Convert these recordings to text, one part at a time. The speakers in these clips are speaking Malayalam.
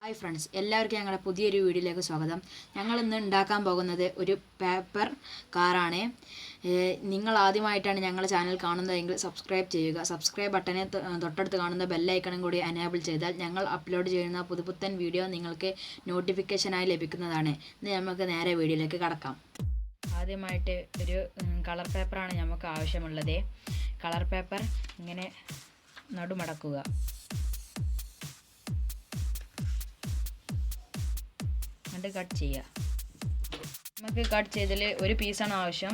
ഹായ് ഫ്രണ്ട്സ്, എല്ലാവർക്കും ഞങ്ങളുടെ പുതിയൊരു വീഡിയോയിലേക്ക് സ്വാഗതം. ഞങ്ങൾ ഇന്ന് ഉണ്ടാക്കാൻ പോകുന്നത് ഒരു പേപ്പർ കാറാണ്. നിങ്ങൾ ആദ്യമായിട്ടാണ് ഞങ്ങളുടെ ചാനൽ കാണുന്നതെങ്കിൽ സബ്സ്ക്രൈബ് ചെയ്യുക. സബ്സ്ക്രൈബ് ബട്ടനെ തൊട്ടടുത്ത് കാണുന്ന ബെല്ലൈക്കണും കൂടി എനേബിൾ ചെയ്താൽ ഞങ്ങൾ അപ്ലോഡ് ചെയ്യുന്ന പുതുപുത്തൻ വീഡിയോ നിങ്ങൾക്ക് നോട്ടിഫിക്കേഷനായി ലഭിക്കുന്നതാണ്. ഇന്ന് നമുക്ക് നേരെ വീഡിയോയിലേക്ക് കടക്കാം. ആദ്യമായിട്ട് ഒരു കളർ പേപ്പറാണ് നമുക്ക് ആവശ്യമുള്ളത്. കളർ പേപ്പർ ഇങ്ങനെ നടുമടക്കുക. കട്ട് ചെയ്യുക. നമുക്ക് കട്ട് ചെയ്തതിൽ ഒരു പീസാണ് ആവശ്യം,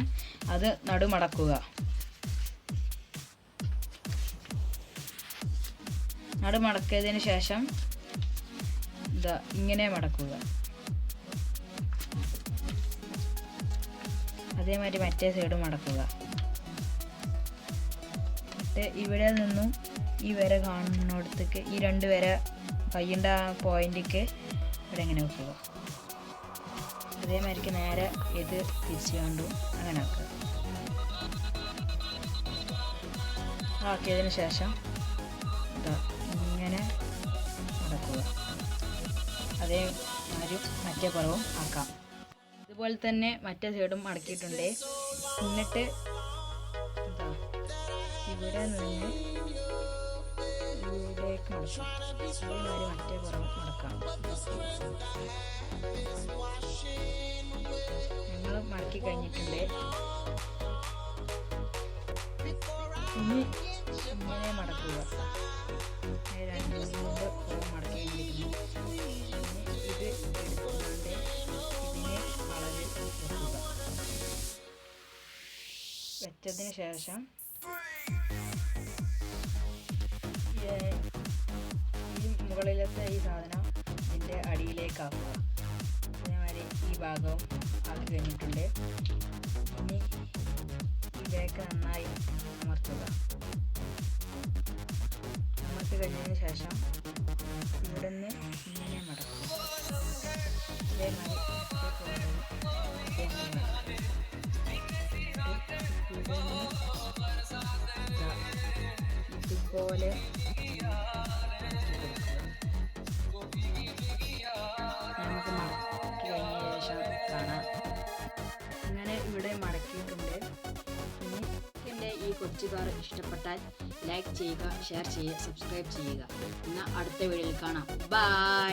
അത് നടുമടക്കുക. നടുമടക്കിയതിന് ശേഷം ഇതാ ഇങ്ങനെ മടക്കുക. അതേമാതിരി മറ്റേ സൈഡ് മടക്കുക. എന്നിട്ട് ഇവിടെ നിന്നും ഈ വര കാണുന്നിടത്തേക്ക് ഈ രണ്ട് വര കയ്യിൻ്റെ ആ പോയിന്റിക്ക് ഇവിടെ ഇങ്ങനെ വെക്കുക. അതേമാതിരിക്ക് നേരെ ഇത് തിരിച്ചു കണ്ടു അങ്ങനെ ആക്കുക. ആക്കിയതിന് ശേഷം ഇങ്ങനെ മടക്കുക. അതേമാതിരി മറ്റേ പുറവും ആക്കാം. ഇതുപോലെ തന്നെ മറ്റേ സൈഡും മടക്കിയിട്ടുണ്ട്. എന്നിട്ട് ഇവിടെ നിന്ന് ഇവിടേക്ക് മടക്കാം. അതേമാതിരി മറ്റേ പുറവും മടക്കാം. ഞങ്ങൾ മടക്കി കഴിഞ്ഞിട്ടുണ്ട്. ഇനി ഇങ്ങനെ മടക്കുക. രണ്ട് മടക്കി കഴിഞ്ഞിരിക്കുന്നു. ഇത് എടുത്തുകൊണ്ട് ഇതിനെ വളരെ വെക്കുക. വെച്ചതിന് ശേഷം ഈ മുകളിലത്തെ ഈ സാധനം ഇതിൻ്റെ അടിയിലേക്കാക്കുക. അതേമാതിരി ഈ ഭാഗവും ആക്കി കഴിഞ്ഞിട്ടുണ്ട്. ഇനി ഈ ബാക്ക് നന്നായി അമർത്തുക. അമർത്തി കഴിഞ്ഞതിന് ശേഷം ഇവിടെ നിന്ന് ഇങ്ങനെ മടക്കുക. അതേമാതിരി ഇതുപോലെ നമുക്ക് മടക്കി കഴിഞ്ഞ ശേഷം കാണാം. അങ്ങനെ ഇവിടെ മടക്കിയിട്ടുണ്ട്. ഇനി എൻ്റെ ഈ കൊച്ചു കാർ ഇഷ്ടപ്പെട്ടാൽ ലൈക്ക് ചെയ്യുക, ഷെയർ ചെയ്യുക, സബ്സ്ക്രൈബ് ചെയ്യുക. എന്നാൽ അടുത്ത വീഡിയോയിൽ കാണാം. ബൈ.